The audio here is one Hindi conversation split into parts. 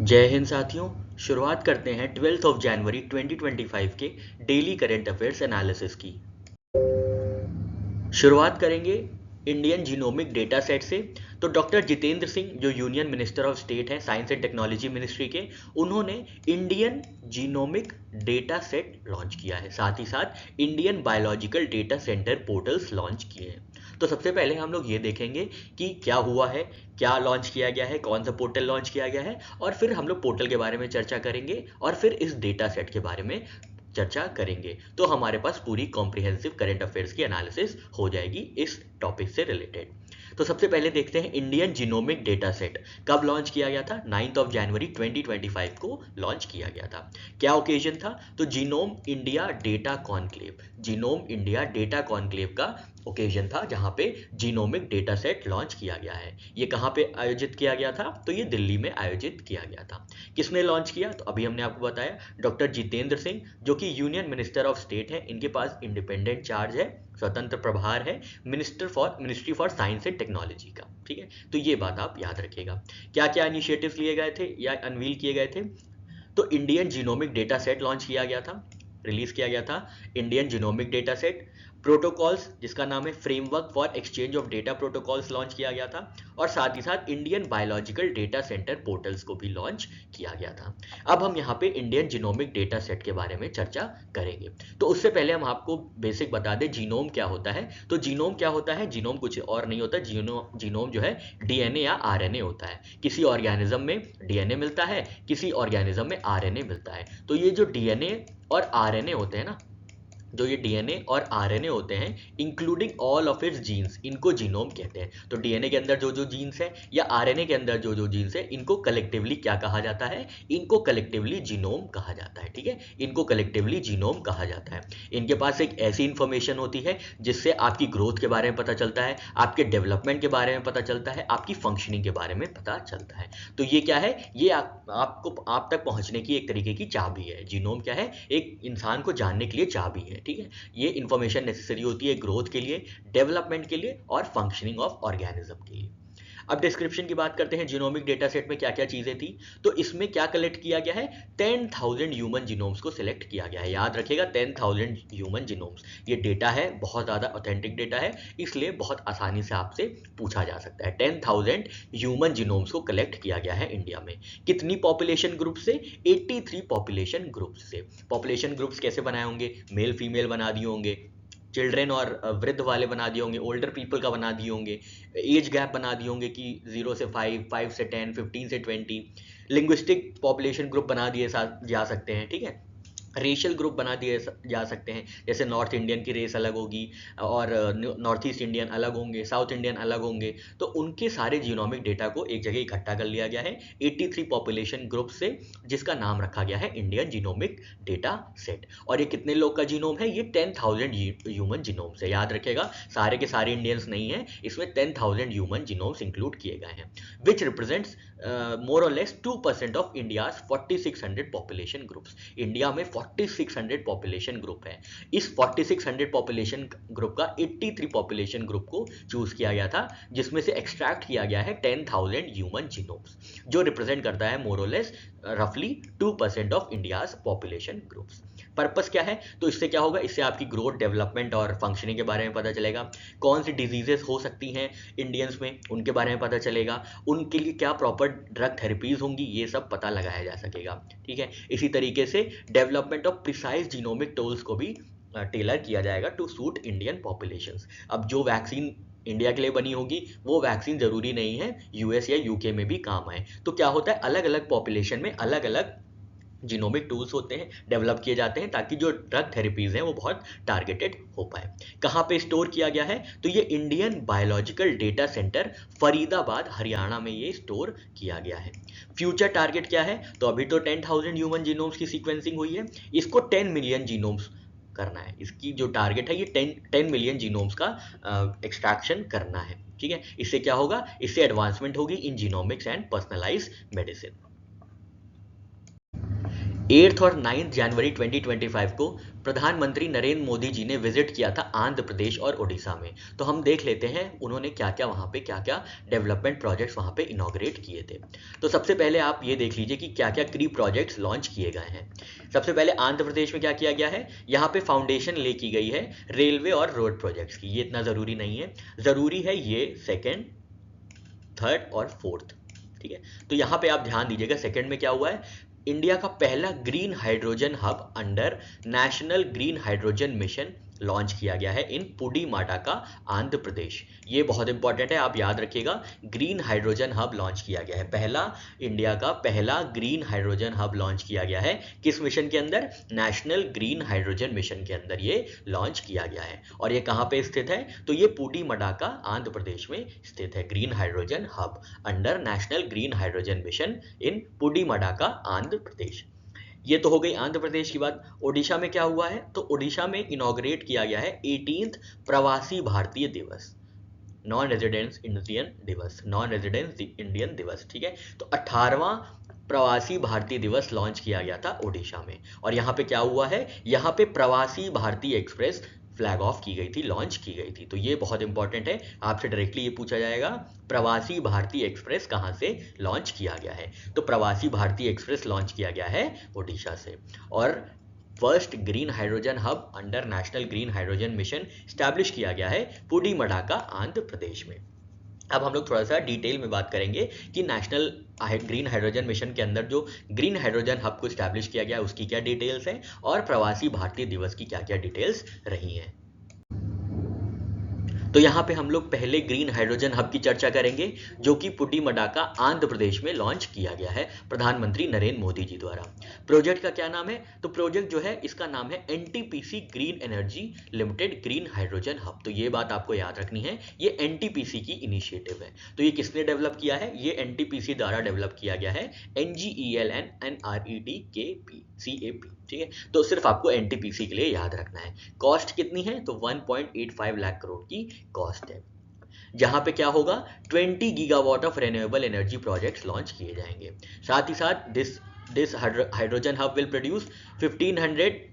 जय हिंद साथियों। शुरुआत करते हैं 12 जनवरी 2025 के डेली करंट अफेयर्स एनालिसिस की। शुरुआत करेंगे इंडियन जीनोमिक डेटा सेट से। तो डॉक्टर जितेंद्र सिंह जो यूनियन मिनिस्टर ऑफ स्टेट हैं साइंस एंड टेक्नोलॉजी मिनिस्ट्री के, उन्होंने Indian genomic data set launch किया है। साथ ही साथ Indian biological data centre portals launch किए हैं। तो सबसे पहले हम लोग ये देखेंगे कि क्या हुआ है, क्या लॉन्च किया गया है, कौन सा पोर्टल लॉन्च किया गया है, और फिर हम लोग पोर्टल के बारे में चर्चा करेंगे और फिर इस डेटा सेट के बारे में चर्चा करेंगे। तो हमारे पास पूरी कॉम्प्रिहेंसिव करंट अफेयर्स की एनालिसिस हो जाएगी इस टॉपिक से रिलेटेड। तो सबसे पहले देखते हैं इंडियन जीनोमिक डेटा सेट कब लॉन्च किया गया था। 9 जनवरी 2025 को लॉन्च किया गया था। क्या ओकेजन था? तो genome India data conclave, genome India data conclave का ओकेजन था जहां पे जीनोमिक डेटा सेट लॉन्च किया गया है। ये कहां पे आयोजित किया गया था? तो ये दिल्ली में आयोजित किया गया था। किसने लॉन्च किया? तो अभी हमने आपको बताया, डॉक्टर जितेंद्र सिंह जो कि यूनियन मिनिस्टर ऑफ स्टेट है। इनके पास इंडिपेंडेंट चार्ज है, स्वतंत्र प्रभार है ministry for science and technology का। ठीक है, तो ये बात आप याद रखिएगा। क्या क्या इनिशिएटिव्स लिए गए थे या अनवील किए गए थे? तो Indian genomic data set launch किया गया था, रिलीज किया गया था। Indian genomic data set protocols, जिसका नाम है framework for exchange of data protocols, launch किया गया था। और साथ ही साथ Indian biological data centre portals को भी लॉन्च किया गया था। अब हम यहाँ पे इंडियन जीनोमिक डेटा सेट के बारे में चर्चा करेंगे। तो उससे पहले हम आपको बेसिक बता दें जीनोम क्या होता है। तो जीनोम क्या होता है? जीनोम कुछ और नहीं होता। जीनोम जो है डीएनए या आरएनए होता है। किसी ऑर्गेनिज्म में डीएनए मिलता है, किसी ऑर्गेनिज्म में आरएनए मिलता है। तो ये जो डीएनए और आरएनए होते हैं ना, जो ये डीएनए और आरएनए होते हैं including all of its genes, इनको जीनोम कहते हैं। तो डीएनए के अंदर जो जो जीन्स है या आरएनए के अंदर जो जो जीन्स है, इनको कलेक्टिवली क्या कहा जाता है? इनको कलेक्टिवली जीनोम कहा जाता है। ठीक है, इनको कलेक्टिवली जीनोम कहा जाता है। इनके पास एक ऐसी इंफॉर्मेशन होती है जिससे आपकी ग्रोथ के बारे में पता चलता है, आपके डेवलपमेंट के बारे में पता चलता है, आपकी फंक्शनिंग के बारे में पता चलता है। तो ये क्या है? ये आपको आप तक पहुंचने की एक तरीके की चाबी है। जीनोम क्या है? एक इंसान को जानने के लिए चाबी है। ठीक है, ये इंफॉर्मेशन नेसेसरी होती है ग्रोथ के लिए, डेवलपमेंट के लिए और फंक्शनिंग ऑफ ऑर्गेनिज्म के लिए। अब डिस्क्रिप्शन की बात करते हैं। जीनोमिक डेटा सेट में क्या क्या चीजें थी? तो इसमें क्या कलेक्ट किया गया है? 10,000 ह्यूमन जीनोम्स को सिलेक्ट किया गया है। याद रखिएगा, 10,000 ह्यूमन जीनोम्स। ये डेटा है, बहुत ज्यादा ऑथेंटिक डेटा है, इसलिए बहुत आसानी से आपसे पूछा जा सकता है। 10,000 ह्यूमन जीनोम्स को कलेक्ट किया गया है इंडिया में। कितनी पॉपुलेशन ग्रुप से? 83 पॉपुलेशन ग्रुप्स से। पॉपुलेशन ग्रुप्स कैसे बनाए होंगे? मेल फीमेल बना दिए होंगे, चिल्ड्रेन और वृद्ध वाले बना दिए होंगे, ओल्डर पीपल का बना दिए होंगे, एज गैप बना दिए होंगे कि 0 से 5, 5 से 10, 15 से 20। लिंग्विस्टिक पॉपुलेशन ग्रुप बना दिए जा सकते हैं। ठीक है, रेशियल ग्रुप बना दिए जा सकते हैं, जैसे नॉर्थ इंडियन की रेस अलग होगी और नॉर्थ ईस्ट इंडियन अलग होंगे, साउथ इंडियन अलग होंगे। तो उनके सारे जीनोमिक डेटा को एक जगह इकट्ठा कर लिया गया है 83 पॉपुलेशन ग्रुप से, जिसका नाम रखा गया है इंडियन जीनोमिक डेटा सेट। और ये कितने लोग का जीनोम है? ये 10,000 ह्यूमन जीनोम्स है। याद रखेगा, सारे के सारे इंडियंस नहीं है, इसमें 10,000 ह्यूमन जीनोम्स इंक्लूड किए गए हैं, विच रिप्रेजेंट्स मोर और less 2% of India's 4600 population groups. India में 4600 पॉपुलेशन ग्रुप है। इस 4600 पॉपुलेशन ग्रुप का 83 पॉपुलेशन ग्रुप को चूज किया गया था, जिसमें से एक्सट्रैक्ट किया गया है 10,000 ह्यूमन जीनोम्स, जो रिप्रेजेंट करता है मोर और लेस रफली 2% of India's population groups. Purpose क्या है? तो इससे क्या होगा? इससे आपकी ग्रोथ, डेवलपमेंट और फंक्शनिंग के बारे में पता चलेगा। कौन सी डिजीजेस हो सकती हैं इंडियंस में, उनके बारे में पता चलेगा। उनके लिए क्या प्रॉपर ड्रग थेरेपीज होंगी, ये सब पता लगाया जा सकेगा। ठीक है, इसी तरीके से development of precise genomic tools को भी टेलर किया जाएगा टू सूट इंडियन पॉपुलेशंस। अब जो वैक्सीन इंडिया के लिए बनी होगी, वो वैक्सीन जरूरी नहीं है यूएस या यूके में भी काम आए। तो क्या होता है, अलग अलग पॉपुलेशन में अलग अलग जीनोमिक टूल्स होते हैं, डेवलप किए जाते हैं, ताकि जो ड्रग थेरेपीज हैं वो बहुत टारगेटेड हो पाए। कहाँ पे स्टोर किया गया है? तो ये Indian biological data centre Faridabad Haryana में ये स्टोर किया गया है। फ्यूचर टारगेट क्या है? तो अभी तो 10,000 ह्यूमन जीनोम्स की सीक्वेंसिंग हुई है, इसको 10 मिलियन जीनोम्स करना है। इसकी जो टारगेट है, ये 10 मिलियन जीनोम्स का एक्सट्रैक्शन करना है। ठीक है, इससे क्या होगा? इससे एडवांसमेंट होगी इन जीनोमिक्स एंड पर्सनलाइज मेडिसिन। 8 और 9 जनवरी 2025 को प्रधानमंत्री नरेंद्र मोदी जी ने विजिट किया था आंध्र प्रदेश और ओडिशा में। तो हम देख लेते हैं उन्होंने क्या क्या वहाँ पे क्या क्या डेवलपमेंट प्रोजेक्ट्स वहाँ पे इनॉग्रेट किए थे। तो सबसे पहले आप ये देख लीजिए कि क्या क्या की प्रोजेक्ट्स लॉन्च किए गए हैं। सबसे पहले आंध्र प्रदेश में क्या किया गया है, यहाँ पे फाउंडेशन ले की गई है रेलवे और रोड प्रोजेक्ट्स की। ये इतना ज़रूरी नहीं है, ज़रूरी है ये सेकेंड, थर्ड और फोर्थ, ठीक है। तो यहाँ पे आप ध्यान दीजिएगा, सेकंड में क्या हुआ है, इंडिया का पहला green hydrogen hub under national green hydrogen mission launch किया गया है इन पुडीमाटा, आंध्र प्रदेश। ये बहुत इंपॉर्टेंट है, आप याद रखिएगा। ग्रीन हाइड्रोजन हब लॉन्च किया गया है, पहला इंडिया का पहला ग्रीन हाइड्रोजन हब लॉन्च किया गया है। किस मिशन के अंदर, नेशनल ग्रीन हाइड्रोजन मिशन के अंदर ये लॉन्च किया गया है। और ये कहाँ पे स्थित है, तो ये पुडीमाटा, आंध्र प्रदेश में स्थित है। Green hydrogen hub under national green hydrogen mission in Pudimata, Andhra Pradesh. ये तो हो गई आंध्र प्रदेश की बात। ओडिशा में क्या हुआ है, तो ओडिशा में इनॉग्रेट किया गया है 18th प्रवासी भारतीय दिवस, नॉन रेजिडेंस इंडियन दिवस, नॉन रेजिडेंस इंडियन दिवस, ठीक है। तो 18वां प्रवासी भारतीय दिवस लॉन्च किया गया था ओडिशा में। और यहाँ पे क्या हुआ है, यहाँ पे प्रवासी भारतीय एक्सप्रेस फ्लैग ऑफ की गई थी, लॉन्च की गई थी। तो ये बहुत इंपॉर्टेंट है, आपसे डायरेक्टली ये पूछा जाएगा, प्रवासी भारतीय एक्सप्रेस कहाँ से लॉन्च किया गया है। तो प्रवासी भारतीय एक्सप्रेस लॉन्च किया गया है ओडिशा से। और first green hydrogen hub under national green hydrogen mission establish किया गया है पुडीमाटा, आंध्र प्रदेश में। अब हम लोग थोड़ा सा डिटेल में बात करेंगे कि नेशनल ग्रीन हाइड्रोजन मिशन के अंदर जो ग्रीन हाइड्रोजन हब को स्टैब्लिश किया गया है उसकी क्या डिटेल्स हैं, और प्रवासी भारतीय दिवस की क्या क्या डिटेल्स रही हैं। तो यहाँ पे हम लोग पहले ग्रीन हाइड्रोजन हब की चर्चा करेंगे, जो कि पुडीमाटा, आंध्र प्रदेश में लॉन्च किया गया है प्रधानमंत्री नरेंद्र मोदी जी द्वारा। प्रोजेक्ट का क्या नाम है, तो प्रोजेक्ट जो है इसका नाम है NTPC green energy limited green hydrogen hub. तो ये बात आपको याद रखनी है, ये एनटीपीसी की इनिशिएटिव है। तो ये किसने डेवलप किया है, ये एनटीपीसी द्वारा डेवलप किया गया है, NGELNNREDKP, ठीक है। तो सिर्फ आपको एनटीपीसी के लिए याद रखना है। कॉस्ट कितनी है, तो 1.85 लाख करोड़ की कॉस्ट है। जहां पे क्या होगा, 20 gigawatt of renewable energy projects launch किए जाएंगे। साथ ही साथ this hydrogen hub will produce 1500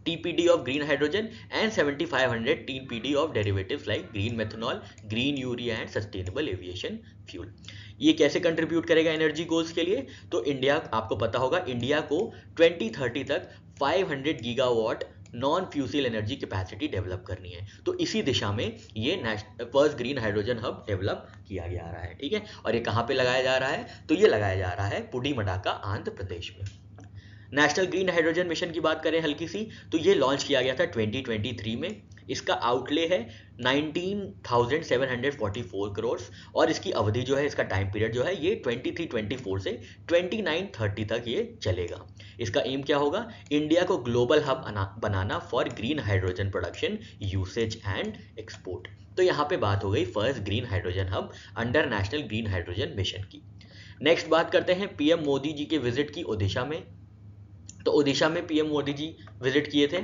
TPD of green hydrogen and 7500 TPD of derivatives like green methanol, green urea and sustainable aviation fuel। ये कैसे कंट्रीब्यूट करेगा एनर्जी गोल्स के लिए, तो इंडिया, आपको पता होगा, इंडिया को 2030 तक 500 gigawatt non fossil energy capacity develop करनी है। तो इसी दिशा में ये first green hydrogen hub develop किया जा रहा है, ठीक है। और ये कहाँ पे लगाया जा रहा है, तो ये लगाया जा रहा है पुडीमाटा, आंध्र प्रदेश में। नेशनल ग्रीन हाइड्रोजन मिशन की बात करें हल्की सी, तो ये लॉन्च किया गया था 2023 में। इसका आउटले है 19,744 करोड़, और इसकी अवधि जो है, इसका टाइम पीरियड जो है, ये 23-24 से 29-30 तक ये चलेगा। इसका एम क्या होगा, इंडिया को global hub banana for green hydrogen production, usage and export. तो यहाँ पे बात हो गई first green hydrogen hub under national green hydrogen mission की। नेक्स्ट बात करते हैं पीएम मोदी जी के विजिट की ओडिशा में। तो ओडिशा में पीएम मोदी जी विजिट किए थे।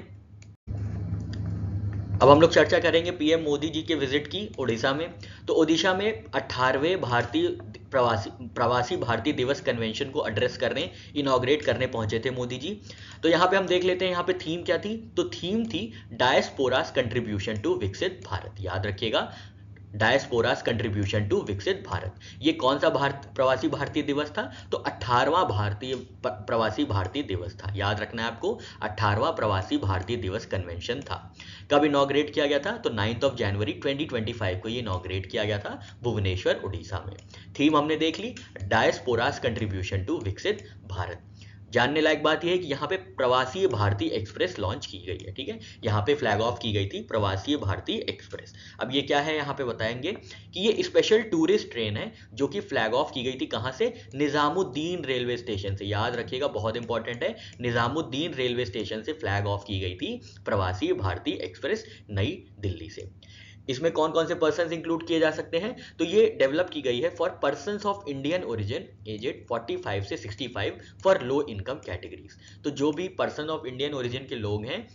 अब हम लोग चर्चा करेंगे पीएम मोदी जी के विजिट की ओडिशा में। तो ओडिशा में 18वें प्रवासी भारतीय दिवस कन्वेंशन को एड्रेस करने, इनॉग्रेट करने पहुंचे थे मोदी जी। तो यहाँ पे हम देख लेते हैं, यहाँ पे थीम क्या थी, तो थीम थी डायस्पोरास कंट्रीब्यूशन टू विकसित भारत। याद रखिएगा, डायस्पोरास कंट्रीब्यूशन टू विकसित भारत। ये कौन सा प्रवासी भारतीय दिवस था, तो 18वां प्रवासी भारतीय दिवस था। याद रखना है आपको, 18वां प्रवासी भारतीय दिवस कन्वेंशन था। कब इनॉग्रेट किया गया था, तो 9 जनवरी 2025 को ये इनॉग्रेट किया गया था भुवनेश्वर, उड़ीसा में। थीम हमने देख ली, डायस्पोरास कंट्रीब्यूशन टू विकसित भारत। जानने लायक बात यह है कि यहाँ पे प्रवासी भारतीय एक्सप्रेस लॉन्च की गई है, ठीक है। यहाँ पे फ्लैग ऑफ की गई थी प्रवासी भारतीय एक्सप्रेस। अब ये क्या है, यहाँ पे बताएंगे कि ये स्पेशल टूरिस्ट ट्रेन है जो कि फ्लैग ऑफ की गई थी कहाँ से, निजामुद्दीन रेलवे स्टेशन से। याद रखिएगा, बहुत इंपॉर्टेंट है, निजामुद्दीन रेलवे स्टेशन से फ्लैग ऑफ की गई थी प्रवासी भारतीय एक्सप्रेस नई दिल्ली से। इसमें कौन कौन से पर्सन्स इंक्लूड किए जा सकते हैं, तो ये डेवलप की गई है for persons of Indian origin aged 45 से 65 फॉर लो इनकम कैटेगरीज। तो जो भी पर्सन ऑफ इंडियन ओरिजिन के लोग हैं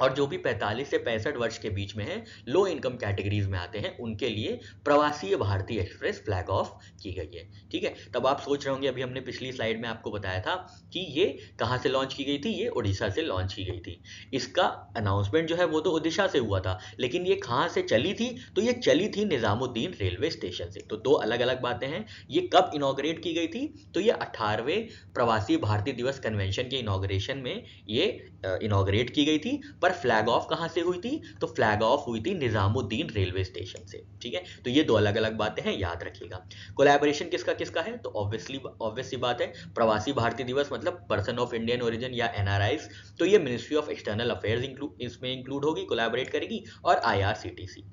और जो भी 45 से 65 वर्ष के बीच में हैं, लो इनकम कैटेगरीज में आते हैं, उनके लिए प्रवासी भारतीय एक्सप्रेस फ्लैग ऑफ की गई है। ठीक है, तब आप सोच रहे होंगे, अभी हमने पिछली स्लाइड में आपको बताया था कि ये कहाँ से लॉन्च की गई थी, ये उड़ीसा से लॉन्च की गई थी। इसका अनाउंसमेंट जो है वो तो उड़ीसा से हुआ था, लेकिन ये कहाँ से चली थी, तो ये चली थी निजामुद्दीन रेलवे स्टेशन से। तो दो अलग अलग बातें हैं। ये कब इनॉग्रेट की गई थी, तो ये 18वें प्रवासी भारतीय दिवस कन्वेंशन के इनॉग्रेशन में ये इनॉग्रेट की गई थी। पर फ्लैग ऑफ कहाँ से हुई थी, तो फ्लैग ऑफ हुई थी निजामुद्दीन रेलवे स्टेशन से। ठीक है, तो ये दो अलग अलग बातें हैं, याद रखिएगा। कोलैबोरेशन किसका किसका है, तो ऑब्वियस सी बात है, प्रवासी भारतीय दिवस मतलब पर्सन ऑफ इंडियन ओरिजिन या एनआरआईज, तो ये मिनिस्ट्री ऑफ एक्सटर्नल अफेयर्स इसमें इंक्लूड होगी, कोलैबोरेट करेगी, और आईआरसीटीसी।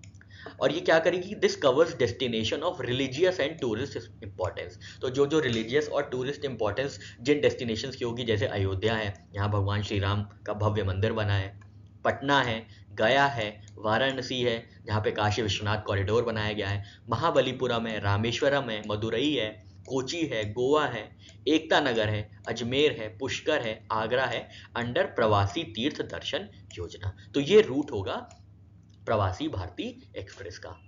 और ये क्या करेगी, this covers destination of religious and tourist importance. तो जो जो रिलीजियस और टूरिस्ट इंपॉर्टेंस जिन डेस्टिनेशंस की होगी, जैसे अयोध्या है, यहाँ भगवान श्री राम का भव्य मंदिर बना है, पटना है, गया है, वाराणसी है जहाँ पे काशी विश्वनाथ कॉरिडोर बनाया गया है, महाबलीपुरम है, रामेश्वरम है, मदुरई है, कोची है, गोवा है, एकता नगर है, अजमेर है, पुष्कर है, आगरा है, अंडर प्रवासी तीर्थ दर्शन योजना। तो ये रूट होगा प्रवासी भारतीय एक्सप्रेस का।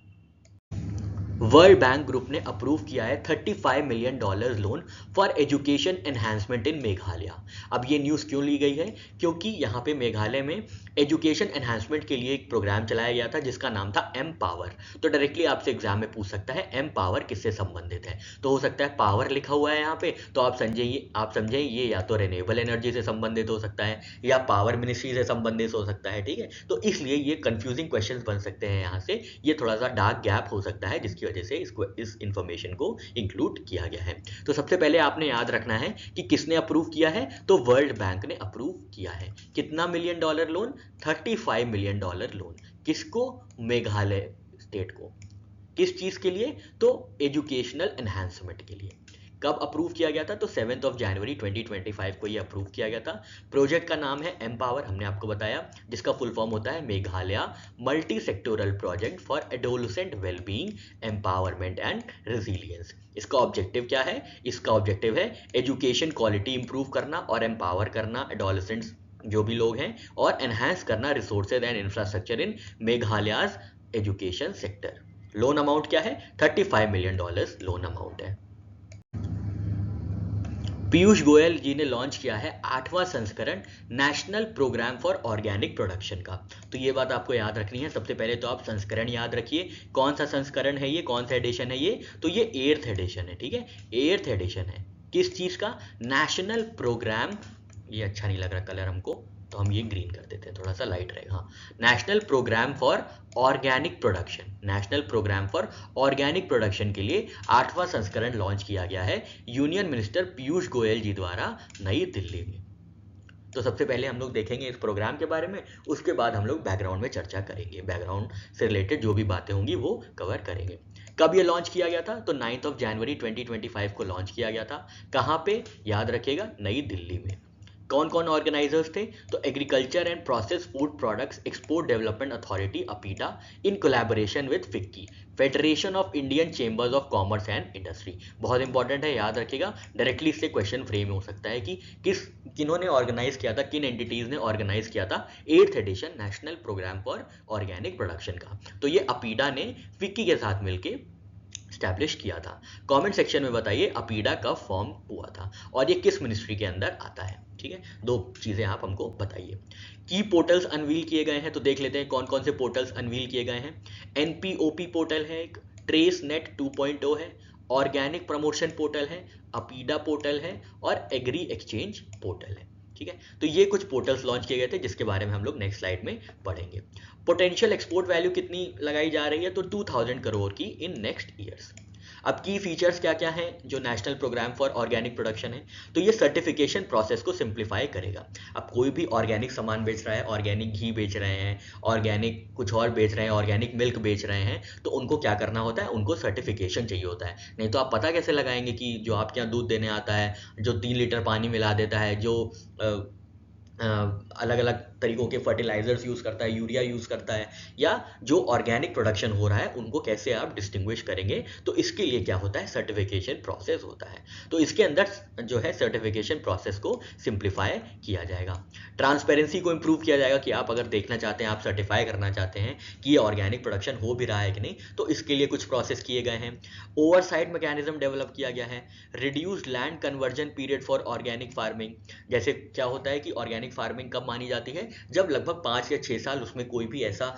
वर्ल्ड बैंक ग्रुप ने अप्रूव किया है $35 million loan for education enhancement इन मेघालय। अब ये न्यूज़ क्यों ली गई है, क्योंकि यहाँ पे मेघालय में एजुकेशन एनहांसमेंट के लिए एक प्रोग्राम चलाया गया था जिसका नाम था एम पावर। तो डायरेक्टली आपसे एग्जाम में पूछ सकता है एम पावर किससे संबंधित है, तो हो सकता है पावर लिखा हुआ है यहाँ पे, तो आप समझें ये या तो रिन्यूएबल एनर्जी से संबंधित हो सकता है या पावर मिनिस्ट्री से संबंधित हो सकता है। ठीक है, तो इसलिए ये कंफ्यूजिंग क्वेश्चंस बन सकते हैं यहाँ से, ये थोड़ा सा डार्क गैप हो सकता है जिसकी वजह से इसको इस इंफॉर्मेशन को इंक्लूड किया गया है। तो सबसे पहले आपने याद रखना है कि किसने अप्रूव किया है, तो वर्ल्ड बैंक ने अप्रूव किया है। कितना million dollar loan, $35 million loan. किसको, मेघालय स्टेट को। किस चीज के लिए, तो एजुकेशनल एनहांसमेंट के लिए। कब अप्रूव किया गया था, तो 7 जनवरी 2025 को ये अप्रूव किया गया था। प्रोजेक्ट का नाम है एम पावर, हमने आपको बताया, जिसका फुल फॉर्म होता है Meghalaya multi sectoral project for adolescent wellbeing empowerment and resilience. इसका ऑब्जेक्टिव क्या है, इसका ऑब्जेक्टिव है एजुकेशन क्वालिटी इंप्रूव करना और एम्पावर करना एडोलसेंट्स जो भी लोग हैं, और एनहांस करना resources and infrastructure in Meghalaya education sector. Loan amount क्या है, $35 मिलियन लोन अमाउंट है। पीयूष गोयल जी ने लॉन्च किया है 8वां संस्करण national programme for organic production का। तो ये बात आपको याद रखनी है। सबसे पहले तो आप संस्करण याद रखिए, कौन सा संस्करण है ये, कौन सा एडिशन है ये, तो ये 8th एडिशन है। ठीक है, 8th एडिशन है किस चीज का, नेशनल प्रोग्राम, ये अच्छा नहीं लग रहा कलर हमको, तो हम ये ग्रीन कर देते हैं, थोड़ा सा लाइट रहेगा। हाँ, national programme for organic production, national programme for organic production के लिए 8वां संस्करण लॉन्च किया गया है यूनियन मिनिस्टर पीयूष गोयल जी द्वारा नई दिल्ली में। तो सबसे पहले हम लोग देखेंगे इस प्रोग्राम के बारे में, उसके बाद हम लोग बैकग्राउंड में चर्चा करेंगे, बैकग्राउंड से रिलेटेड जो भी बातें होंगी वो कवर करेंगे। कब ये लॉन्च किया गया था, तो 9 जनवरी 2025 को लॉन्च किया गया था। कहाँ पे, याद रखिएगा, नई दिल्ली में। कौन कौन ऑर्गेनाइजर्स थे, तो agriculture and process food products export development authority APEDA in collaboration with FICCI, federation of Indian chambers of commerce and industry. बहुत इंपॉर्टेंट है, याद रखिएगा, डायरेक्टली इससे क्वेश्चन फ्रेम हो सकता है कि किन्होंने ऑर्गेनाइज किया था, किन एंटिटीज ने ऑर्गेनाइज किया था 8th edition national programme for organic production का। तो ये अपीडा ने फिक्की के साथ मिलकर स्टैब्लिश किया था। कमेंट सेक्शन में बताइए अपीडा कब फॉर्म हुआ था और ये किस मिनिस्ट्री के अंदर आता है। ठीक है, दो चीजें आप हमको बताइए। की पोर्टल्स अनवील किए गए हैं, तो देख लेते हैं कौन कौन से पोर्टल्स अनवील किए गए हैं। एनपीओपी पोर्टल है, एक ट्रेस नेट 2.0 है, ऑर्गेनिक प्रमोशन पोर्टल है, अपीडा पोर्टल है, और एग्री एक्सचेंज पोर्टल है। ठीक है, तो ये कुछ पोर्टल्स लॉन्च किए गए थे जिसके बारे में हम लोग नेक्स्ट स्लाइड में पढ़ेंगे। पोटेंशियल एक्सपोर्ट वैल्यू कितनी लगाई जा रही है, तो 2000 करोड़ की इन नेक्स्ट ईयर्स। अब की फीचर्स क्या क्या हैं जो national programme for organic production है, तो ये सर्टिफिकेशन प्रोसेस को सिंप्लीफाई करेगा। अब कोई भी ऑर्गेनिक सामान बेच रहा है, ऑर्गेनिक घी बेच रहे हैं, ऑर्गेनिक कुछ और बेच रहे हैं, ऑर्गेनिक मिल्क बेच रहे हैं, तो उनको क्या करना होता है, उनको सर्टिफिकेशन चाहिए होता है। नहीं तो आप पता कैसे लगाएंगे कि जो आपके यहाँ दूध देने आता है, जो 3 लीटर पानी मिला देता है, जो अलग अलग तरीकों के फर्टिलाइजर्स यूज़ करता है, यूरिया यूज़ करता है, या जो ऑर्गेनिक प्रोडक्शन हो रहा है उनको कैसे आप डिस्टिंग्विश करेंगे, तो इसके लिए क्या होता है, सर्टिफिकेशन प्रोसेस होता है। तो इसके अंदर जो है सर्टिफिकेशन प्रोसेस को सिंप्लीफाई किया जाएगा, ट्रांसपेरेंसी को इम्प्रूव किया जाएगा कि आप अगर देखना चाहते हैं, आप सर्टिफाई करना चाहते हैं कि ये ऑर्गेनिक प्रोडक्शन हो भी रहा है कि नहीं, तो इसके लिए कुछ प्रोसेस किए गए हैं। ओवरसाइट मैकेनिज्म डेवलप किया गया है। Reduced land conversion period for organic farming, जैसे क्या होता है कि ऑर्गेनिक फार्मिंग कब मानी जाती है, जब लगभग 5 या 6 साल उसमें कोई भी ऐसा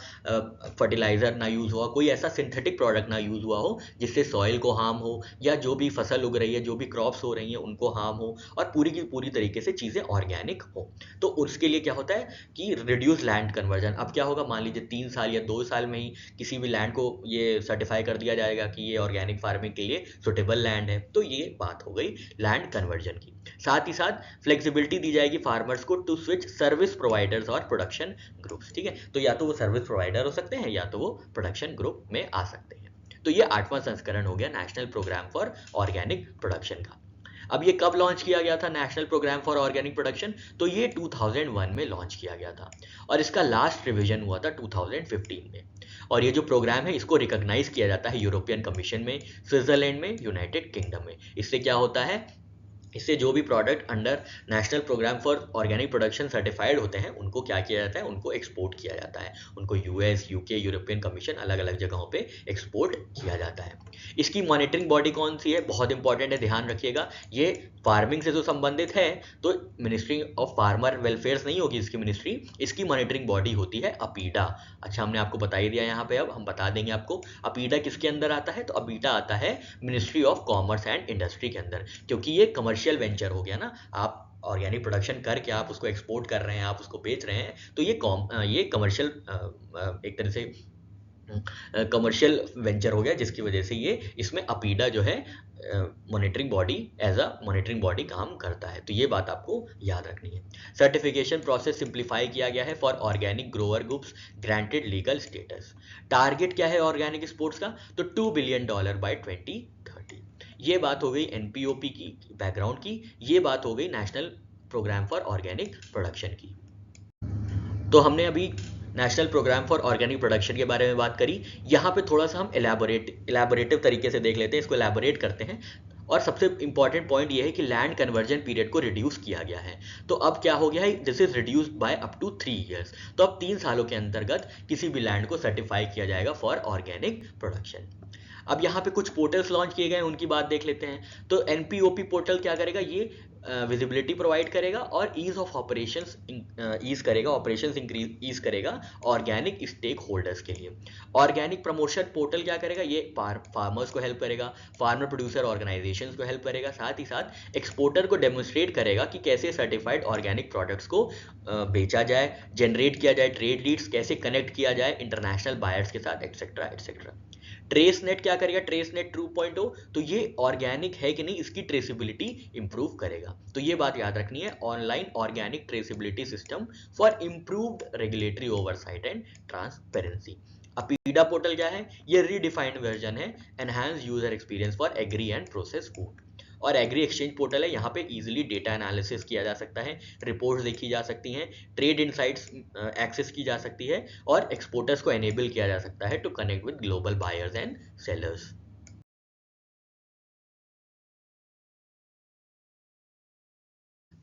फर्टिलाइजर ना यूज हुआ, कोई ऐसा सिंथेटिक प्रोडक्ट ना यूज हुआ हो जिससे सॉइल को हार्म हो, या जो भी फसल उग रही है, जो भी क्रॉप्स हो रही हैं उनको हार्म हो, और पूरी की पूरी तरीके से चीज़ें ऑर्गेनिक हो। तो उसके लिए क्या होता है कि रिड्यूस लैंड कन्वर्जन। अब क्या होगा, मान लीजिए 3 साल या 2 साल में ही किसी भी लैंड को ये सर्टिफाई कर दिया जाएगा कि ये ऑर्गेनिक फार्मिंग के लिए सुटेबल लैंड है, तो ये बात हो गई लैंड कन्वर्जन की। साथ ही साथ फ्लेक्सिबिलिटी दी जाएगी फार्मर्स को टू स्विच सर्विस प्रोवाइडर्स और प्रोडक्शन ग्रुप्स, ठीक है, तो या तो वो सर्विस प्रोवाइडर हो सकते हैं या तो वो प्रोडक्शन ग्रुप में आ सकते हैं। तो ये 8वां संस्करण हो गया national programme for organic production का। अब ये कब लॉन्च किया गया था national programme for organic production, तो ये 2001 में लॉन्च किया गया था, और इसका लास्ट रिवीजन हुआ था 2015 में। और ये जो प्रोग्राम है इसको रिकॉग्नाइज किया जाता है यूरोपियन कमीशन में, स्विट्जरलैंड में, यूनाइटेड किंगडम में। इससे क्या होता है, इससे जो भी product under national programme for organic production certified होते हैं उनको क्या किया जाता है, उनको एक्सपोर्ट किया जाता है, उनको यूएस, यूके, यूरोपियन कमीशन अलग अलग जगहों पे एक्सपोर्ट किया जाता है। इसकी मॉनिटरिंग बॉडी कौन सी है, बहुत इंपॉर्टेंट है, ध्यान रखिएगा। ये फार्मिंग से जो संबंधित है तो मिनिस्ट्री ऑफ फार्मर वेलफेयर नहीं होगी इसकी मिनिस्ट्री, इसकी मॉनिटरिंग बॉडी होती है अपीडा। अच्छा, हमने आपको बता ही दिया यहाँ पे, अब हम बता देंगे आपको अपीडा किसके अंदर आता है, तो अपीडा आता है ministry of commerce and industry के अंदर, क्योंकि ये कमर्शियल वेंचर हो गया ना, आप ऑर्गेनिक प्रोडक्शन करके आप उसको एक्सपोर्ट कर रहे हैं, आप उसको बेच रहे हैं, तो ये कमर्शियल एक तरह से कमर्शियल वेंचर हो गया, जिसकी वजह से ये इसमें अपीडा जो है monitoring body as a monitoring body काम करता है। तो ये बात आपको याद रखनी है। सर्टिफिकेशन प्रोसेस सिंप्लीफाई किया गया है for organic grower groups granted legal status. Target क्या है ऑर्गेनिक एक्सपोर्ट्स का, तो $2 बिलियन बाय 2030। ये बात हो गई एनपीओपी की बैकग्राउंड की, ये बात हो गई national programme for organic production की। तो हमने अभी national programme for organic production के बारे में बात करी। यहाँ पे थोड़ा सा हम एलैबोरेटिव तरीके से देख लेते हैं, इसको एलैबोरेट करते हैं। और सबसे इंपॉर्टेंट पॉइंट ये है कि लैंड कन्वर्जन पीरियड को रिड्यूस किया गया है। तो अब क्या हो गया है, this is reduced by up to 3 years. तो अब 3 सालों के अंतर्गत किसी भी लैंड को सर्टिफाई किया जाएगा फॉर ऑर्गेनिक प्रोडक्शन। अब यहाँ पे कुछ पोर्टल्स लॉन्च किए गए हैं, उनकी बात देख लेते हैं। तो एनपीओपी पोर्टल क्या करेगा, ये विजिबिलिटी प्रोवाइड करेगा और ईज ऑफ ऑपरेशंस ईज करेगा, ऑपरेशंस ईज करेगा ऑर्गेनिक स्टेक होल्डर्स के लिए। ऑर्गेनिक प्रमोशन पोर्टल क्या करेगा, ये फार्मर्स को हेल्प करेगा, फार्मर प्रोड्यूसर ऑर्गेनाइजेशंस को हेल्प करेगा, साथ ही साथ एक्सपोर्टर को डेमोन्स्ट्रेट करेगा कि कैसे सर्टिफाइड ऑर्गेनिक प्रोडक्ट्स को बेचा जाए, जनरेट किया जाए, ट्रेड लीड्स कैसे कनेक्ट किया जाए इंटरनेशनल बायर्स के साथ, एक्सेट्रा एक्सेट्रा। ट्रेस नेट क्या करेगा, ट्रेस नेट 2.0, तो ये ऑर्गेनिक है कि नहीं इसकी ट्रेसिबिलिटी इंप्रूव करेगा। तो ये बात याद रखनी है, online organic traceability system for improved regulatory oversight and transparency. APEDA portal क्या है, ये रीडिफाइंड वर्जन है, enhance user experience for agri and process food. और एग्री एक्सचेंज पोर्टल है, यहाँ पे इजीली डेटा एनालिसिस किया जा सकता है, रिपोर्ट्स देखी जा सकती हैं, ट्रेड इनसाइट्स एक्सेस की जा सकती है, और एक्सपोर्टर्स को एनेबल किया जा सकता है to connect with global buyers and sellers.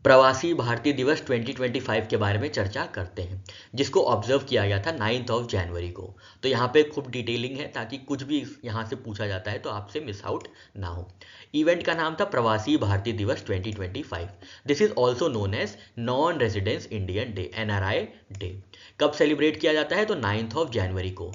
Pravasi Bharatiya Divas 2025 के बारे में चर्चा करते हैं, जिसको ऑब्जर्व किया गया था 9 जनवरी को। तो यहाँ पे खूब डिटेलिंग है ताकि कुछ भी यहाँ से पूछा जाता है तो आपसे मिस आउट ना हो। इवेंट का नाम था प्रवासी Bharatiya Divas 2025। This is also known as non residence Indian day, NRI day. कब सेलिब्रेट किया जाता है, तो 9 जनवरी को।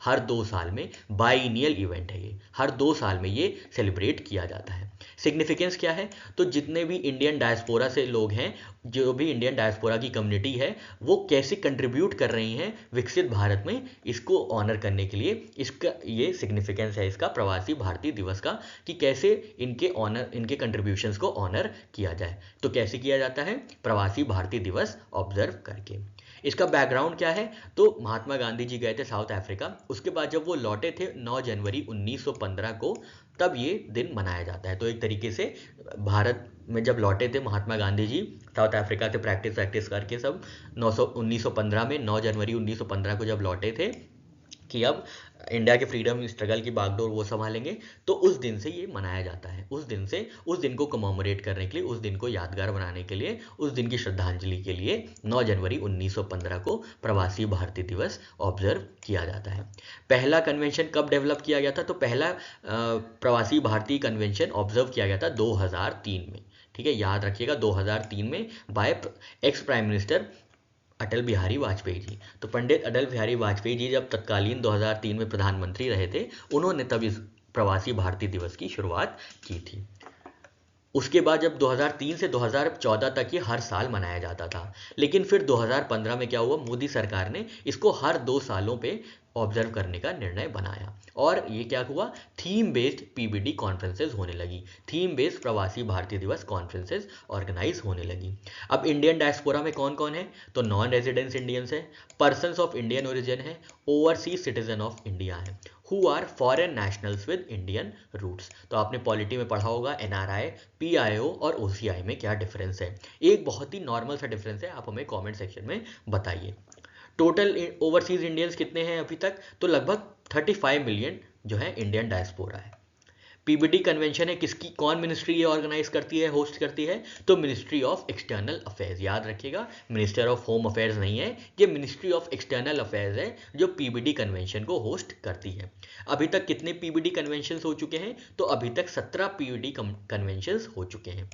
हर 2 साल में बाइनियल इवेंट है ये, हर 2 साल में ये सेलिब्रेट किया जाता है। सिग्निफिकेंस क्या है, तो जितने भी इंडियन डायस्पोरा से लोग हैं, जो भी इंडियन डायस्पोरा की कम्युनिटी है, वो कैसे कंट्रीब्यूट कर रही हैं विकसित भारत में, इसको ऑनर करने के लिए इसका ये सिग्निफिकेंस है इसका प्रवासी भारतीय दिवस का, कि कैसे इनके कंट्रीब्यूशंस को ऑनर किया जाए। तो कैसे किया जाता है, प्रवासी भारतीय दिवस ऑब्जर्व करके। इसका बैकग्राउंड क्या है, तो महात्मा गांधी जी गए थे साउथ अफ्रीका, उसके बाद जब वो लौटे थे 9 जनवरी 1915 को, तब ये दिन मनाया जाता है। तो एक तरीके से भारत में जब लौटे थे महात्मा गांधी जी साउथ अफ्रीका से प्रैक्टिस करके, सब 1915 में 9 जनवरी 1915 को जब लौटे थे कि अब इंडिया के फ्रीडम स्ट्रगल की बागडोर वो संभालेंगे, तो उस दिन से ये मनाया जाता है। उस दिन को कमोमोरेट करने के लिए, उस दिन को यादगार बनाने के लिए, उस दिन की श्रद्धांजलि के लिए 9 जनवरी 1915 को प्रवासी भारतीय दिवस ऑब्जर्व किया जाता है। पहला कन्वेंशन कब डेवलप किया गया था, तो पहला प्रवासी भारतीय कन्वेंशन ऑब्जर्व किया गया था 2003 में। ठीक है, याद रखिएगा 2003 में bye ex prime minister Atal Bihari Vajpayee ji. तो पंडित अटल बिहारी वाजपेयी जी जब तत्कालीन 2003 में प्रधानमंत्री रहे थे, उन्होंने तब इस प्रवासी भारतीय दिवस की शुरुआत की थी। उसके बाद जब 2003 से 2014 तक ये हर साल मनाया जाता था, लेकिन फिर 2015 में क्या हुआ, मोदी सरकार ने इसको हर 2 सालों पे ऑब्जर्व करने का निर्णय बनाया, और ये क्या हुआ, थीम बेस्ड पीबीडी कॉन्फ्रेंसेज होने लगी, थीम बेस्ड प्रवासी भारतीय दिवस कॉन्फ्रेंसेज ऑर्गेनाइज होने लगी। अब इंडियन डायस्पोरा में कौन कौन है, तो नॉन रेजिडेंस इंडियंस है, पर्सन्स ऑफ इंडियन ओरिजिन है, ओवरसीज सिटीजन ऑफ इंडिया है, who are foreign nationals with Indian roots. तो आपने पॉलिटी में पढ़ा होगा एनआरआई, पीआईओ और ओसीआई में क्या डिफरेंस है। एक बहुत ही नॉर्मल सा डिफरेंस है, आप हमें कमेंट सेक्शन में बताइए। टोटल ओवरसीज इंडियंस कितने हैं अभी तक, तो लगभग 35 मिलियन जो है इंडियन डायस्पोरा है। पीबीडी कन्वेंशन है किसकी, कौन मिनिस्ट्री ये ऑर्गेनाइज करती है, होस्ट करती है, तो मिनिस्ट्री ऑफ एक्सटर्नल अफेयर्स। याद रखिएगा, मिनिस्टर ऑफ होम अफेयर्स नहीं है, ये मिनिस्ट्री ऑफ एक्सटर्नल अफेयर्स है जो पीबीडी कन्वेंशन को होस्ट करती है। अभी तक कितने पीबीडी कन्वेंशन हो चुके हैं, तो अभी तक 17 पीबीडी कन्वेंशन हो चुके हैं।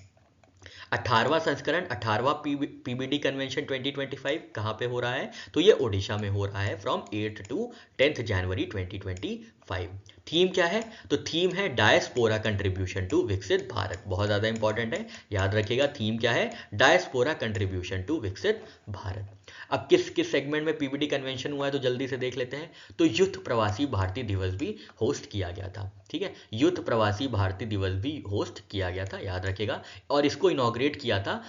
18वां संस्करण, 18वां पीबीडी कन्वेंशन 2025 कहाँ पे हो रहा है, तो ये ओडिशा में हो रहा है फ्रॉम 8 टू 10 जनवरी 2025। थीम क्या है, तो थीम है डायस्पोरा कंट्रीब्यूशन टू विकसित भारत। बहुत ज़्यादा इंपॉर्टेंट है, याद रखिएगा थीम क्या है, डायस्पोरा कंट्रीब्यूशन टू विकसित भारत। अब किस किस सेगमेंट में पीबीडी कन्वेंशन हुआ है, तो जल्दी से देख लेते हैं। तो युद्ध प्रवासी भारतीय दिवस भी होस्ट किया गया था। ठीक है, युद्ध प्रवासी भारतीय दिवस भी होस्ट किया गया था, याद रखिएगा। और इसको इनॉग्रेट किया था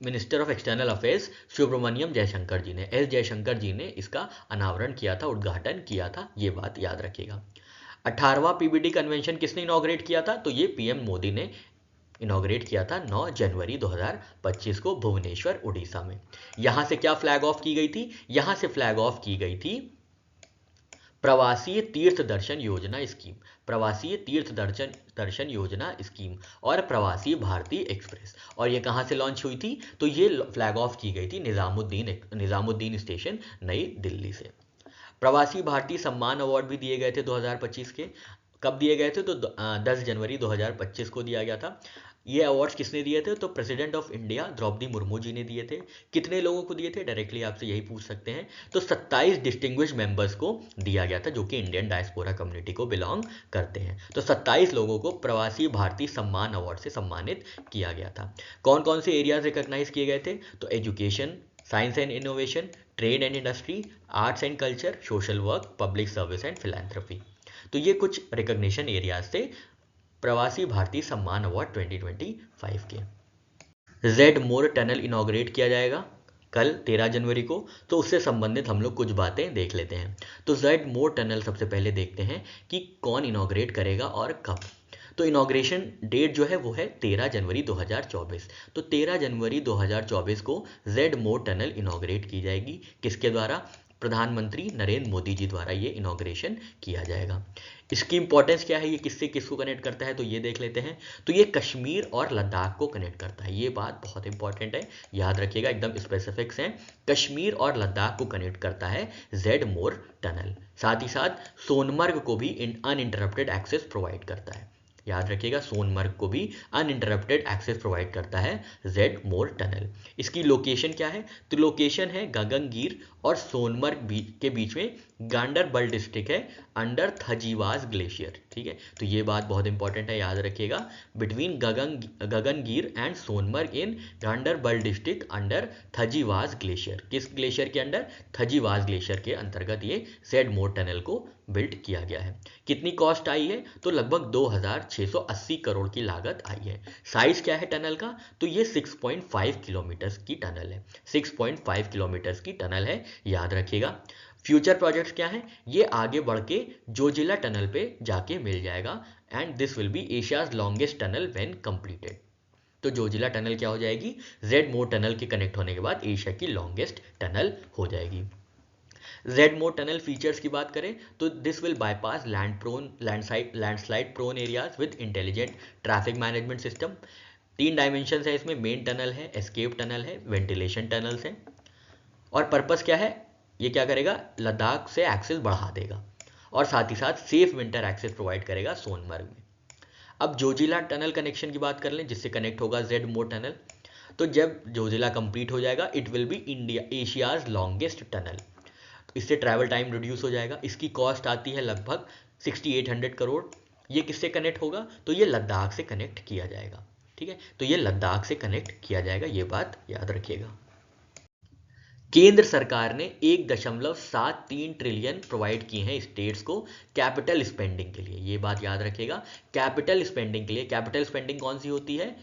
minister of external affairs Subrahmanyam Jaishankar ji ने, एस जयशंकर जी ने इसका अनावरण किया था, उद्घाटन किया था, ये बात याद रखिएगा। 18वां पीबीडी कन्वेंशन किसने इनॉग्रेट किया था, तो ये पीएम मोदी ने इनॉग्रेट किया था 9 जनवरी 2025 को भुवनेश्वर उड़ीसा में। यहां से क्या फ्लैग ऑफ की गई थी, यहां से फ्लैग ऑफ की गई थी प्रवासी तीर्थ दर्शन योजना स्कीम, प्रवासी तीर्थ दर्शन योजना स्कीम और प्रवासी भारतीय एक्सप्रेस। और ये कहां से लॉन्च हुई थी, तो ये फ्लैग ऑफ की गई थी निजामुद्दीन स्टेशन नई दिल्ली से। प्रवासी भारतीय सम्मान अवार्ड भी दिए गए थे 2025 के। कब दिए गए थे, तो 10 जनवरी 2025 को दिया गया था। ये अवार्ड्स किसने दिए थे, तो president of India Droupadi Murmu ji ने दिए थे। कितने लोगों को दिए थे, डायरेक्टली आपसे यही पूछ सकते हैं, तो 27 डिस्टिंग्विश मेंबर्स को दिया गया था जो कि इंडियन डायस्पोरा कम्युनिटी को बिलोंग करते हैं। तो 27 लोगों को प्रवासी भारतीय सम्मान अवार्ड से सम्मानित किया गया था। कौन कौन से एरियाज रिकॉग्नाइज किए गए थे, तो education, science and innovation, trade and industry, arts and culture, social work, public service and philanthropy. तो ये कुछ रिकॉग्निशन एरियाज थे प्रवासी भारतीय सम्मान अवार्ड 2025 के। जेड मोर टनल इनॉग्रेट किया जाएगा कल 13 जनवरी को, तो उससे संबंधित हम लोग कुछ बातें देख लेते हैं। तो जेड मोर टनल सबसे पहले देखते हैं कि कौन इनॉग्रेट करेगा और कब। तो इनॉग्रेशन डेट जो है वो है 13 जनवरी 2024। तो 13 जनवरी 2024 को जेड मोर टनल इनॉग्रेट की जाएगी, किसके द्वारा, प्रधानमंत्री नरेंद्र मोदी जी द्वारा ये इनॉग्रेशन किया जाएगा। इसकी इंपॉर्टेंस क्या है, ये किससे किसको कनेक्ट करता है, तो ये देख लेते हैं। तो ये कश्मीर और लद्दाख को कनेक्ट करता है, ये बात बहुत इंपॉर्टेंट है, याद रखिएगा, एकदम स्पेसिफिक्स हैं। कश्मीर और लद्दाख को कनेक्ट करता है जेड मोर टनल। साथ ही साथ सोनमर्ग को भी अनइंटरप्टेड एक्सेस प्रोवाइड करता है, याद रखिएगा, सोनमर्ग को भी अनइंटरप्टेड एक्सेस प्रोवाइड करता है जेड मोर टनल। इसकी लोकेशन क्या है, तो लोकेशन है गगनगीर और सोनमर्ग के बीच में, गांडरबल डिस्ट्रिक्ट है, अंडर थजीवास ग्लेशियर। ठीक है, तो ये बात बहुत इंपॉर्टेंट है, याद रखिएगा। Between Gagangir and Sonamarg in Ganderbal district under Thajiwas glacier. किस ग्लेशियर के अंडर? थजीवास ग्लेशियर के अंतर्गत ये सेडमोर टनल को बिल्ड किया गया है। कितनी कॉस्ट आई है? तो लगभग 2680 करोड़ की लागत आई है। साइज क्या है टनल का? तो ये 6.5 किलोमीटर की टनल है, 6.5 किलोमीटर की टनल है, याद रखिएगा। फ्यूचर प्रोजेक्ट्स क्या हैं? ये आगे बढ़ के जोजिला टनल पे जाके मिल जाएगा and this will be Asia's longest tunnel when completed. तो जोजिला टनल क्या हो जाएगी? जेड मोर टनल के कनेक्ट होने के बाद एशिया की लॉन्गेस्ट टनल हो जाएगी। जेड मोर टनल फीचर्स की बात करें तो this will bypass landslide prone areas with intelligent traffic management system. 3 dimension है इसमें, मेन टनल है, एस्केप टनल है, वेंटिलेशन टनल्स हैं। और पर्पस क्या है? ये क्या करेगा? लद्दाख से एक्सेस बढ़ा देगा और साथ ही साथ सेफ विंटर एक्सेस प्रोवाइड करेगा सोनमर्ग में। अब जोजिला टनल कनेक्शन की बात कर लें, जिससे कनेक्ट होगा जेड मोर टनल। तो जब जोजिला कंप्लीट हो जाएगा it will be India Asia's longest tunnel. इससे ट्रैवल टाइम रिड्यूस हो जाएगा। इसकी कॉस्ट आती है लगभग 6800 करोड़। ये किससे कनेक्ट होगा? तो ये लद्दाख से कनेक्ट किया जाएगा, ठीक है, तो ये लद्दाख से कनेक्ट किया जाएगा, ये बात याद रखिएगा। केंद्र सरकार ने 1.73 ट्रिलियन प्रोवाइड किए हैं स्टेट्स को कैपिटल स्पेंडिंग के लिए, ये बात याद रखिएगा। कैपिटल स्पेंडिंग के लिए, कैपिटल स्पेंडिंग कौन सी होती है?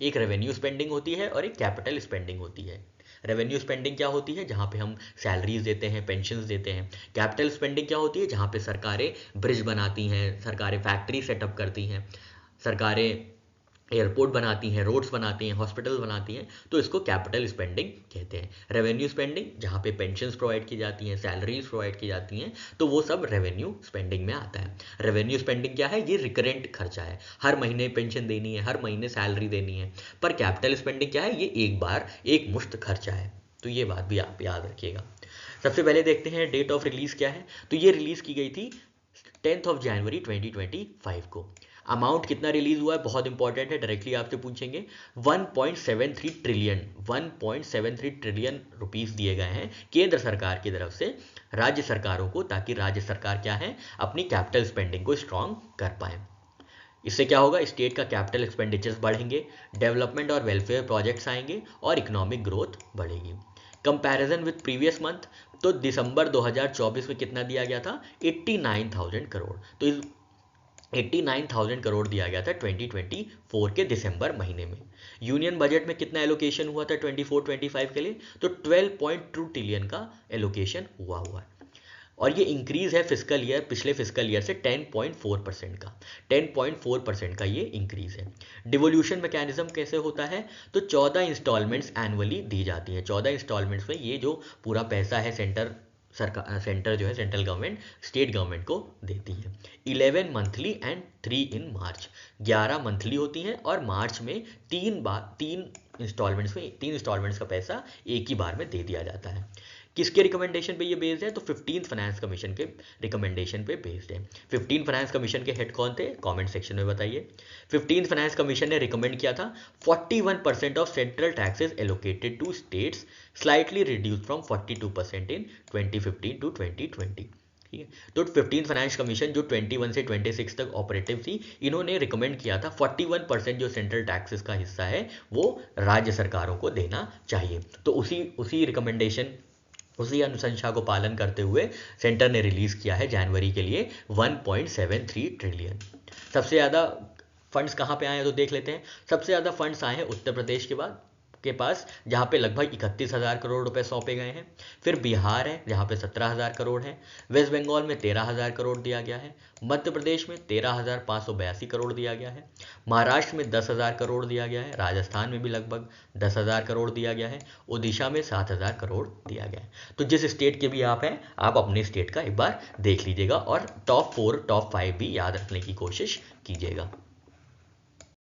एक रेवेन्यू स्पेंडिंग होती है और एक कैपिटल स्पेंडिंग होती है। रेवेन्यू स्पेंडिंग क्या होती है? जहाँ पे हम सैलरीज देते हैं, पेंशन्स देते हैं। कैपिटल स्पेंडिंग क्या होती है? जहाँ पे सरकारें ब्रिज बनाती हैं, सरकारें फैक्ट्री सेटअप करती हैं, सरकारें एयरपोर्ट बनाती हैं, रोड्स बनाती हैं, हॉस्पिटल बनाती हैं, तो इसको कैपिटल स्पेंडिंग कहते हैं। रेवेन्यू स्पेंडिंग जहाँ पे पेंशन्स प्रोवाइड की जाती हैं, सैलरीज प्रोवाइड की जाती हैं, तो वो सब रेवेन्यू स्पेंडिंग में आता है। रेवेन्यू स्पेंडिंग क्या है? ये रिकरेंट खर्चा है, हर महीने पेंशन देनी है, हर महीने सैलरी देनी है। पर कैपिटल स्पेंडिंग क्या है? ये एक बार एक मुश्त खर्चा है, तो ये बात भी आप याद रखिएगा। सबसे पहले देखते हैं डेट ऑफ रिलीज क्या है। तो ये रिलीज की गई थी 10 जनवरी 2025 को। अमाउंट कितना रिलीज हुआ है? बहुत इंपॉर्टेंट है, डायरेक्टली आपसे पूछेंगे। 1.73 ट्रिलियन रुपीस दिए गए हैं केंद्र सरकार की तरफ से राज्य सरकारों को, ताकि राज्य सरकार क्या है? अपनी कैपिटल स्पेंडिंग को स्ट्रॉन्ग कर पाए। इससे क्या होगा? स्टेट का कैपिटल एक्सपेंडिचर्स बढ़ेंगे, डेवलपमेंट और वेलफेयर प्रोजेक्ट्स आएंगे और इकोनॉमिक ग्रोथ बढ़ेगी। कंपैरिजन विद प्रीवियस मंथ, तो दिसंबर 2024 में कितना दिया गया था? 89,000 करोड़। तो इस 89,000 करोड़ दिया गया था 2024 के दिसंबर महीने में। यूनियन बजट में कितना एलोकेशन हुआ था 24-25 के लिए? तो 12.2 ट्रिलियन का एलोकेशन हुआ है और ये इंक्रीज है फिस्कल ईयर, पिछले फिस्कल ईयर से 10.4% का, 10.4% का ये इंक्रीज है। डिवोल्यूशन मैकेनिज्म कैसे होता है? तो 14 इंस्टॉलमेंट्स एनुअली दी जाती हैं। 14 इंस्टॉलमेंट्स में ये जो पूरा पैसा है सेंटर जो है सेंट्रल गवर्नमेंट स्टेट गवर्नमेंट को देती है। 11 monthly and 3 in March. 11 monthly होती हैं और मार्च में 3 इंस्टॉलमेंट्स का पैसा एक ही बार में दे दिया जाता है। किसके रिकमेंडेशन पे ये बेस्ड है? तो 15th फाइनेंस कमीशन के रिकमेंडेशन पे बेस्ड है। 15th फाइनेंस कमीशन के हेड कौन थे? कमेंट सेक्शन में बताइए। 15th फाइनेंस कमीशन ने रिकमेंड किया था 41% of central taxes allocated to states slightly reduce from 42% in 2015 to 2020। ठीक है, तो 15th फाइनेंस कमीशन जो 21 से 26 तक ऑपरेटिव थी, इन्होंने रिकमेंड किया था 41% जो सेंट्रल टैक्सेस का हिस्सा है वो राज्य सरकारों को देना चाहिए। तो उसी रिकमेंडेशन, उसी अनुशंसा को पालन करते हुए सेंटर ने रिलीज किया है जनवरी के लिए 1.73 ट्रिलियन। सबसे ज़्यादा फंड्स कहाँ पे आए हैं तो देख लेते हैं। सबसे ज़्यादा फंड्स आए हैं उत्तर प्रदेश के पास, जहाँ पे लगभग 31,000 करोड़ रुपए सौंपे गए हैं। फिर बिहार है जहाँ पे 17,000 करोड़ है। वेस्ट बंगाल में 13,000 करोड़ दिया गया है। मध्य प्रदेश में 13,582 करोड़ दिया गया है। महाराष्ट्र में 10,000 करोड़ दिया गया है। राजस्थान में भी लगभग 10,000 करोड़ दिया गया है। ओडिशा में 7,000 करोड़ दिया गया है। तो जिस स्टेट के भी आप हैं, आप अपने स्टेट का एक बार देख लीजिएगा और टॉप 4 टॉप 5 भी याद रखने की कोशिश कीजिएगा।